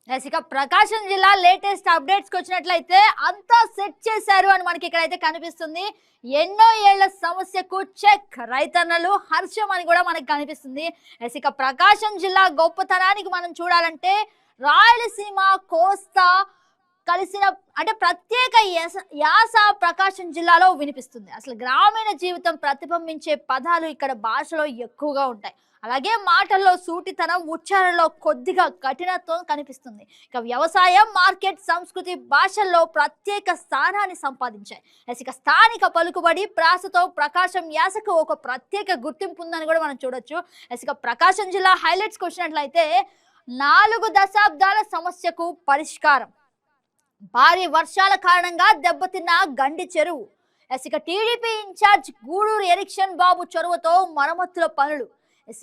ఇక ప్రకాశం జిల్లా latest updates కి వచ్చినట్లయితే అంతా సెట్ చేశారు అని మనకి ఇక్కడైతే కనిపిస్తుంది. ఎన్నో ఏళ్ల సమస్యకు చెక్, రైతన్నలు హర్షం అని కూడా మనకి కనిపిస్తుంది. ఇక ప్రకాశం జిల్లా గొప్పతనానికి మనం చూడాలంటే రాయలసీమ కోస్తా కలిసిన అంటే ప్రత్యేక యాస ప్రకాశం జిల్లాలో వినిపిస్తుంది. అసలు గ్రామీణ జీవితం ప్రతిబింబించే పదాలు ఇక్కడ భాషలో ఎక్కువగా ఉంటాయి. అలాగే మాటల్లో సూటితనం, ఉచ్చారణలో కొద్దిగా కఠినత్వం కనిపిస్తుంది. ఇక వ్యవసాయం, మార్కెట్, సంస్కృతి భాషల్లో ప్రత్యేక స్థానాన్ని సంపాదించాయి. ఇక స్థానిక పలుకుబడి ప్రాసతో ప్రకాశం యాసకు ఒక ప్రత్యేక గుర్తింపు ఉందని కూడా మనం చూడొచ్చు. ఇక ప్రకాశం జిల్లా హైలైట్స్కి వచ్చినట్లయితే 4 దశాబ్దాల సమస్యకు పరిష్కారం, భారీ వర్షాల కారణంగా దెబ్బతిన్న గండి చెరువు. ఇక టీడీపీ ఇన్ఛార్జ్ గూడూరు ఎరిక్షన్ బాబు చొరవతో మరమ్మతుల పనులు.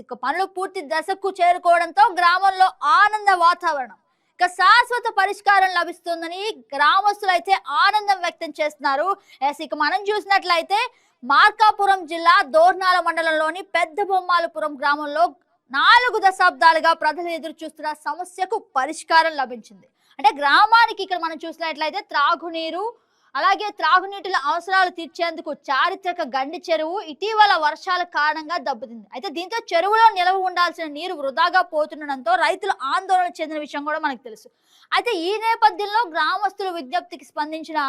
ఇక పనులు పూర్తి దశకు చేరుకోవడంతో గ్రామంలో ఆనంద వాతావరణం. ఇక శాశ్వత పరిష్కారం లభిస్తుందని గ్రామస్తులు అయితే ఆనందం వ్యక్తం చేస్తున్నారు. ఇక మనం చూసినట్లయితే మార్కాపురం జిల్లా దోర్నాల మండలంలోని పెద్ద బొమ్మాలపురం గ్రామంలో 4 దశాబ్దాలుగా ప్రజలు ఎదురు చూస్తున్న సమస్యకు పరిష్కారం లభించింది. అంటే గ్రామానికి ఇక్కడ మనం చూసినట్లయితే త్రాగునీరు, అలాగే త్రాగునీటిల అవసరాలు తీర్చేందుకు చారిత్రక గండి చెరువు ఇటీవల వర్షాల కారణంగా దెబ్బతింది. అయితే దీంతో చెరువులో నిలవ ఉండాల్సిన నీరు వృధాగా పోతుండడంతో రైతులు ఆందోళన చెందిన విషయం కూడా మనకు తెలుసు. అయితే ఈ నేపథ్యంలో గ్రామస్తుల విజ్ఞప్తికి స్పందించిన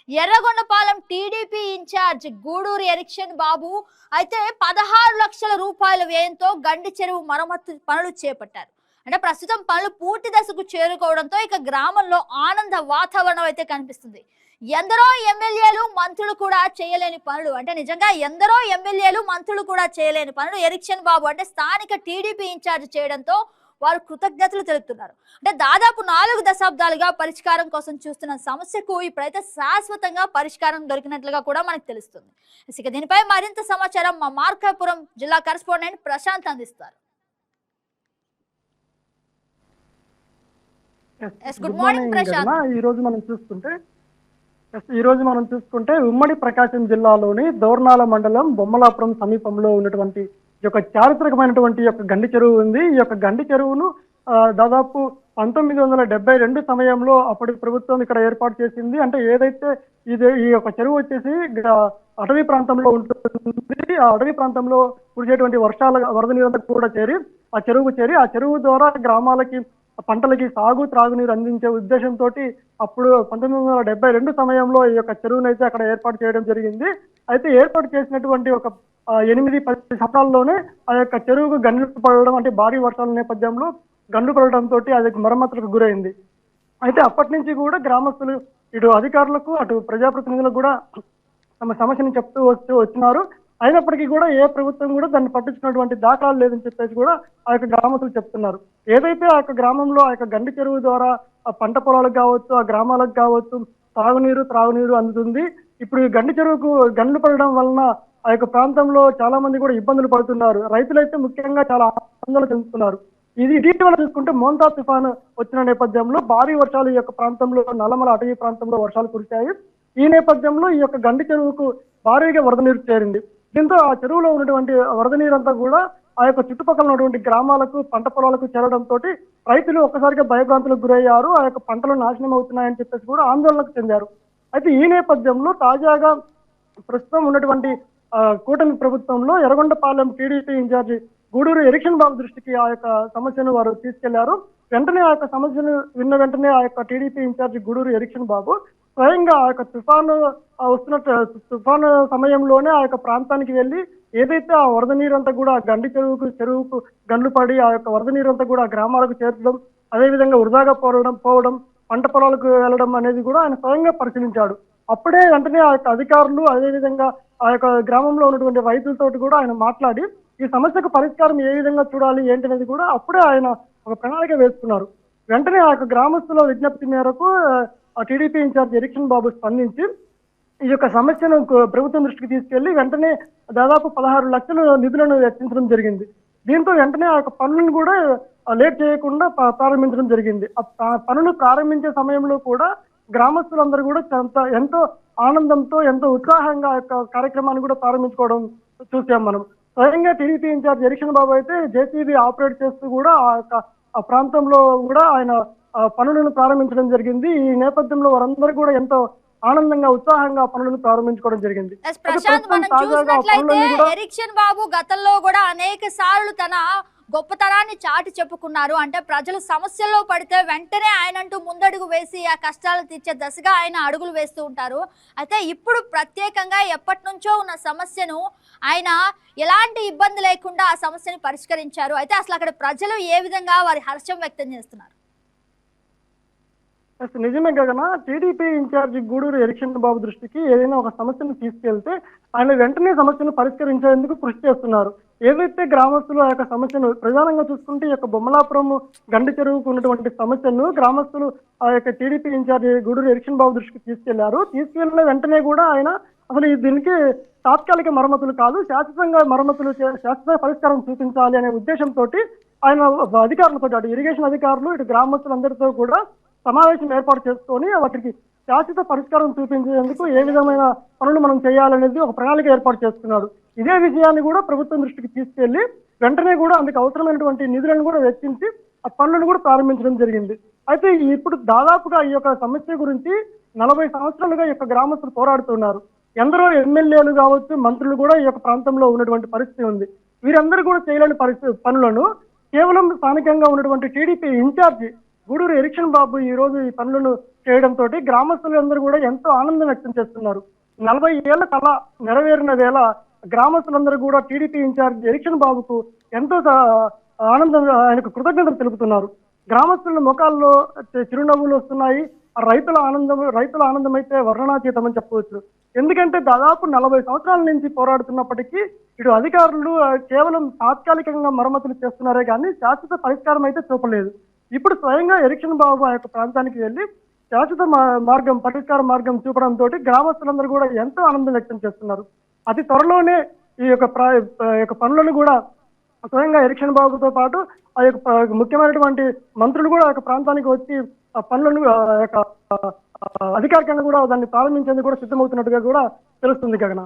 ఎర్రగొండపాలెం టీడీపీ ఇన్ఛార్జ్ గూడూరు ఎరిక్షన్ బాబు అయితే 16 లక్షల రూపాయల వ్యయంతో గండి చెరువు మరమ్మతు పనులు చేపట్టారు. అంటే ప్రస్తుతం పనులు పూర్తి దశకు చేరుకోవడంతో ఇక గ్రామంలో ఆనంద వాతావరణం అయితే కనిపిస్తుంది. ఎందరో ఎమ్మెల్యేలు, మంత్రులు కూడా చేయలేని పనులు, అంటే నిజంగా ఎందరో ఎమ్మెల్యేలు, మంత్రులు కూడా చేయలేని పనులు ఎరిక్షన్ బాబు అంటే స్థానిక టీడీపీ ఇన్ఛార్జ్ చేయడంతో వారు కృతజ్ఞతలు తెలుపుతున్నారు. అంటే దాదాపు 4 దశాబ్దాలుగా పరిష్కారం కోసం చూస్తున్న సమస్యకు ఇప్పుడైతే శాశ్వతంగా పరిష్కారం దొరికినట్లుగా కూడా మనకు తెలుస్తుంది. ఇక దీనిపై మరింత సమాచారం మా మార్కాపురం జిల్లా కరెస్పాండెంట్ ప్రశాంత్ అందిస్తారు. Good morning Prashant. ఈ రోజు మనం చూసుకుంటే ఉమ్మడి ప్రకాశం జిల్లాలోని దోర్నాల మండలం బొమ్మలాపురం సమీపంలో ఉన్నటువంటి ఈ యొక్క చారిత్రకమైనటువంటి యొక్క గండి చెరువు ఉంది. ఈ యొక్క గండి చెరువును దాదాపు 1972 సమయంలో అప్పటి ప్రభుత్వం ఇక్కడ ఏర్పాటు చేసింది. అంటే ఏదైతే ఈ యొక్క చెరువు వచ్చేసి అటవీ ప్రాంతంలో ఉంటుంది. ఆ అటవీ ప్రాంతంలో కురిసేటువంటి వరద నీరంతా కూడా ఆ చెరువు ద్వారా గ్రామాలకి, పంటలకి సాగు, త్రాగునీరు అందించే ఉద్దేశంతో అప్పుడు 1972 సమయంలో ఈ యొక్క చెరువునైతే అక్కడ ఏర్పాటు చేయడం జరిగింది. అయితే ఏర్పాటు చేసినటువంటి ఒక 8-10 సంవత్సరాల్లోనే ఆ యొక్క చెరువుకు గండ్లు పడడం, అంటే భారీ వర్షాల నేపథ్యంలో గండ్లు పడడంతో అది మరమ్మతులకు గురైంది. అయితే అప్పటి నుంచి కూడా గ్రామస్తులు ఇటు అధికారులకు, అటు ప్రజాప్రతినిధులకు కూడా తమ సమస్యను చెప్తూ వచ్చినారు. అయినప్పటికీ కూడా ఏ ప్రభుత్వం కూడా దాన్ని పట్టించుకున్నటువంటి దాఖలాలు లేదని చెప్పేసి కూడా ఆ యొక్క గ్రామస్తులు చెప్తున్నారు. ఏదైతే ఆ యొక్క గ్రామంలో ఆ యొక్క గండి చెరువు ద్వారా ఆ పంట పొలాలకు కావచ్చు, ఆ గ్రామాలకు కావచ్చు త్రాగునీరు అందుతుంది. ఇప్పుడు ఈ గండి చెరువుకు గండ్లు పడడం వలన ఆ యొక్క ప్రాంతంలో చాలా మంది కూడా ఇబ్బందులు పడుతున్నారు. రైతులైతే ముఖ్యంగా చాలా ఆందోళన చెందుతున్నారు. ఇది ఇటీవల చూసుకుంటే మోంతా తుఫాను వచ్చిన నేపథ్యంలో భారీ వర్షాలు ఈ యొక్క ప్రాంతంలో, నల్లమల అటవీ ప్రాంతంలో వర్షాలు కురిశాయి. ఈ నేపథ్యంలో ఈ యొక్క గండి చెరువుకు భారీగా వరద నీరు చేరింది. దీంతో ఆ చెరువులో ఉన్నటువంటి వరద నీరంతా కూడా ఆ యొక్క చుట్టుపక్కల ఉన్నటువంటి గ్రామాలకు, పంట పొలాలకు చేరడంతో రైతులు ఒక్కసారిగా భయభ్రాంతులకు గురయ్యారు. ఆ యొక్క పంటలు నాశనం అవుతున్నాయని చెప్పేసి కూడా ఆందోళనకు చెందారు. అయితే ఈ నేపథ్యంలో తాజాగా ప్రస్తుతం ఉన్నటువంటి కూటమి ప్రభుత్వంలో ఎర్రగొండపాలెం టీడీపీ ఇన్ఛార్జి గూడూరు ఎరిక్షన్ బాబు దృష్టికి ఆ యొక్క సమస్యను వారు తీసుకెళ్లారు. వెంటనే ఆ యొక్క సమస్యను విన్న వెంటనే ఆ యొక్క టీడీపీ ఇన్ఛార్జి గూడూరు ఎరిక్షన్ బాబు స్వయంగా ఆ యొక్క తుఫాను సమయంలోనే ఆ యొక్క ప్రాంతానికి వెళ్ళి ఏదైతే ఆ వరద నీరంతా కూడా గండి చెరువుకు గండ్లు పడి ఆ యొక్క వరద నీరంతా కూడా గ్రామాలకు చేర్చడం, అదేవిధంగా వృధాగా పోవడం, పంట పొలాలకు వెళ్ళడం అనేది కూడా ఆయన స్వయంగా పరిశీలించాడు. అప్పుడే వెంటనే ఆ యొక్క అధికారులు, అదేవిధంగా ఆ యొక్క గ్రామంలో ఉన్నటువంటి రైతులతో కూడా ఆయన మాట్లాడి ఈ సమస్యకు పరిష్కారం ఏ విధంగా చూడాలి ఏంటనేది కూడా అప్పుడే ఆయన ఒక ప్రణాళిక వేసుకున్నారు. వెంటనే ఆ యొక్క గ్రామస్తుల విజ్ఞప్తి మేరకు ఆ టీడీపీ ఇన్ఛార్జ్ ఎరిక్షన్ బాబు స్పందించి ఈ యొక్క సమస్యను ప్రభుత్వం దృష్టికి తీసుకెళ్లి వెంటనే దాదాపు 16 లక్షల నిధులను వెచ్చించడం జరిగింది. దీంతో వెంటనే ఆ యొక్క పనులను కూడా లేట్ చేయకుండా ప్రారంభించడం జరిగింది. ఆ పనులు ప్రారంభించే సమయంలో కూడా గ్రామస్తులందరూ కూడా ఎంతో ఆనందంతో, ఎంతో ఉత్సాహంగా ఆ యొక్క కార్యక్రమాన్ని కూడా ప్రారంభించుకోవడం చూసాం మనం. స్వయంగా టీడీపీ ఇన్ఛార్జ్ ఎరిక్షన్ బాబు అయితే జేసీబీ ఆపరేట్ చేస్తూ కూడా ఆ ప్రాంతంలో కూడా ఆయన పనులను ప్రారంభించడం జరిగింది. ఈ నేపథ్యంలో వారందరూ కూడా ఎంతో ఆనందంగా ఉత్సాహంగా పనులను ప్రారంభించుకోవడం జరిగింది. ప్రశాంత్, మనం చూసినట్లయితే ఎరిక్షన్ బాబు గతంలో కూడా అనేక సార్లు తన గొప్పతనాన్ని చాటి చెప్పుకున్నారు. అంటే ప్రజలు సమస్యల్లో పడితే వెంటనే ఆయనంటూ ముందడుగు వేసి ఆ కష్టాలు తీర్చే దశగా ఆయన అడుగులు వేస్తూ ఉంటారు. అయితే ఇప్పుడు ప్రత్యేకంగా ఎప్పటి నుంచో ఉన్న సమస్యను ఆయన ఎలాంటి ఇబ్బంది లేకుండా ఆ సమస్యని పరిష్కరించారు. అయితే అసలు అక్కడ ప్రజలు ఏ విధంగా వారి హర్షం వ్యక్తం చేస్తున్నారు? నిజమే గగన, టీడీపీ ఇన్ఛార్జి గూడూరు ఎరిక్షన్ బాబు దృష్టికి ఏదైనా ఒక సమస్యను తీసుకెళ్తే ఆయన వెంటనే సమస్యను పరిష్కరించేందుకు కృషి చేస్తున్నారు. ఏదైతే గ్రామస్తులు ఆ యొక్క సమస్యను ప్రధానంగా చూసుకుంటే ఈ యొక్క బొమ్మలాపురం గండి చెరువుకు ఉన్నటువంటి సమస్యను గ్రామస్తులు ఆ యొక్క టీడీపీ ఇన్ఛార్జి గూడూరు ఎరిక్షన్ బాబు దృష్టికి తీసుకెళ్లారు. తీసుకెళ్లిన వెంటనే కూడా ఆయన అసలు దీనికి తాత్కాలిక మరమ్మతులు కాదు, శాశ్వతంగా మరమ్మతులు శాశ్వత పరిష్కారం చూపించాలి అనే ఉద్దేశంతో ఆయన అధికారులతో, అటు ఇరిగేషన్ అధికారులు ఇటు గ్రామస్తులందరితో కూడా సమావేశం ఏర్పాటు చేసుకొని వాటికి శాశ్వత పరిష్కారం చూపించేందుకు ఏ విధమైన పనులు మనం చేయాలనేది ఒక ప్రణాళిక ఏర్పాటు చేస్తున్నాడు. ఇదే విషయాన్ని కూడా ప్రభుత్వం దృష్టికి తీసుకెళ్లి వెంటనే కూడా అందుకు అవసరమైనటువంటి నిధులను కూడా వెచ్చించి ఆ పనులను కూడా ప్రారంభించడం జరిగింది. అయితే ఇప్పుడు దాదాపుగా ఈ యొక్క సమస్య గురించి 40 సంవత్సరాలుగా ఈ యొక్క గ్రామస్తులు పోరాడుతున్నారు. ఎందరో ఎమ్మెల్యేలు కావచ్చు, మంత్రులు కూడా ఈ యొక్క ప్రాంతంలో ఉన్నటువంటి పరిస్థితి ఉంది. వీరందరూ కూడా చేయలేని పనులను కేవలం స్థానికంగా ఉన్నటువంటి టీడీపీ ఇన్ఛార్జి గూడూరు ఎరిక్షన్ బాబు ఈ రోజు ఈ పనులను చేయడంతో గ్రామస్తులందరూ కూడా ఎంతో ఆనందం వ్యక్తం చేస్తున్నారు. 40 ఏళ్ల కళ నెరవేరిన వేళ గ్రామస్తులందరూ కూడా టీడీపీ ఇన్ఛార్జ్ ఎరిక్షన్ బాబుకు ఎంతో ఆనందం, ఆయనకు కృతజ్ఞతలు తెలుపుతున్నారు. గ్రామస్తుల ముఖాల్లో చిరునవ్వులు వస్తున్నాయి. రైతుల ఆనందం అయితే వర్ణనాతీతం అని చెప్పవచ్చు. ఎందుకంటే దాదాపు 40 సంవత్సరాల నుంచి పోరాడుతున్నప్పటికీ ఇటు అధికారులు కేవలం తాత్కాలికంగా మరమ్మతులు చేస్తున్నారే కానీ శాశ్వత పరిష్కారం అయితే చూపలేదు. ఇప్పుడు స్వయంగా ఎరిక్షన్ బాబు ఆ యొక్క ప్రాంతానికి వెళ్ళి శాశ్వత పరిష్కార మార్గం చూపడంతో గ్రామస్తులందరూ కూడా ఎంతో ఆనందం వ్యక్తం చేస్తున్నారు. అతి త్వరలోనే ఈ యొక్క పనులను కూడా స్వయంగా ఎరిక్షన్ బాబుతో పాటు ఆ యొక్క ముఖ్యమైనటువంటి మంత్రులు కూడా ఆ యొక్క ప్రాంతానికి వచ్చి ఆ పనులను అధికారికంగా కూడా దాన్ని ప్రారంభించేందుకు కూడా సిద్ధమవుతున్నట్టుగా కూడా తెలుస్తుంది గగన.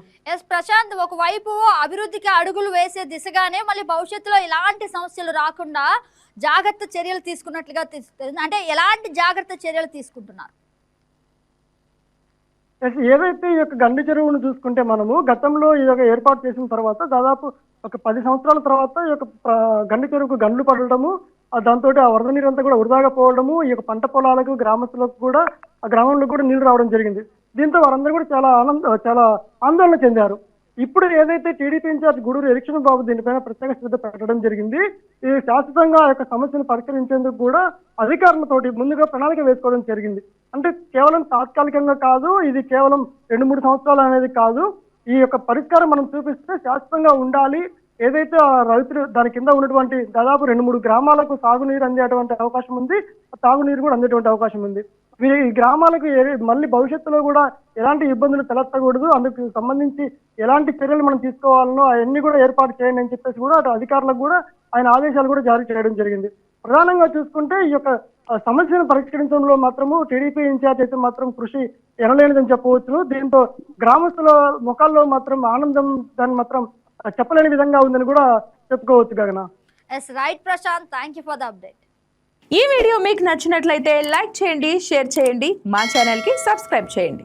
ప్రశాంత్, ఒకవైపు అభివృద్ధికి అడుగులు వేసే దిశగానే మళ్ళీ భవిష్యత్తులో ఇలాంటి సమస్యలు రాకుండా జాగ్రత్త చర్యలు తీసుకున్నట్లుగా తెలుస్తుంది. అంటే ఎలాంటి జాగ్రత్త చర్యలు తీసుకుంటున్నారు? ఏదైతే ఈ యొక్క గండి చెరువును చూసుకుంటే మనము గతంలో ఈ యొక్క ఏర్పాటు చేసిన తర్వాత దాదాపు ఒక 10 సంవత్సరాల తర్వాత ఈ యొక్క గండి చెరువుకు గండ్లు పడటము, దాంతో ఆ వరద నీరు అంతా కూడా వృధాగా పోవడము, ఈ యొక్క పంట పొలాలకు గ్రామస్తులకు కూడా ఆ గ్రామంలో కూడా నీళ్లు రావడం జరిగింది. దీంతో వారందరూ కూడా చాలా ఆందోళన చెందారు. ఇప్పుడు ఏదైతే టీడీపీ ఇన్ఛార్జ్ గూడూరు ఎరిక్షన్ బాబు దీనిపైన ప్రత్యేక శ్రద్ధ పెట్టడం జరిగింది. ఇది శాశ్వతంగా ఆ యొక్క సమస్యను పరిష్కరించేందుకు కూడా అధికారులతోటి ముందుగా ప్రణాళిక వేసుకోవడం జరిగింది. అంటే కేవలం తాత్కాలికంగా కాదు, ఇది కేవలం 2-3 సంవత్సరాలు అనేది కాదు. ఈ యొక్క పరిష్కారం మనం చూపిస్తే శాశ్వతంగా ఉండాలి. ఏదైతే రైతులు దాని కింద ఉన్నటువంటి దాదాపు 2-3 గ్రామాలకు సాగునీరు అందేటువంటి అవకాశం ఉంది, తాగునీరు కూడా అందేటువంటి అవకాశం ఉంది. ఈ గ్రామాలకు మళ్ళీ భవిష్యత్తులో కూడా ఎలాంటి ఇబ్బందులు తలెత్తకూడదు, అందుకు సంబంధించి ఎలాంటి చర్యలు మనం తీసుకోవాలనో అవన్నీ కూడా ఏర్పాటు చేయండి అని చెప్పేసి కూడా అటు అధికారులకు కూడా ఆయన ఆదేశాలు కూడా జారీ చేయడం జరిగింది. ప్రధానంగా చూసుకుంటే ఈ యొక్క సమస్యను పరిష్కరించడంలో మాత్రము టీడీపీ ఇన్ఛార్జ్ అయితే మాత్రం కృషి ఎనలేనిదని చెప్పవచ్చు. దీంతో గ్రామస్తుల ముఖాల్లో మాత్రం ఆనందం దాన్ని మాత్రం చెప్పలేని విధంగా ఉందని కూడా చెప్పుకోవచ్చు Gagana. Right Prashant, thank you for the update. ఈ వీడియో మీకు నచ్చినట్లయితే లైక్ చేయండి, షేర్ చేయండి, మా ఛానల్కి సబ్స్క్రైబ్ చేయండి.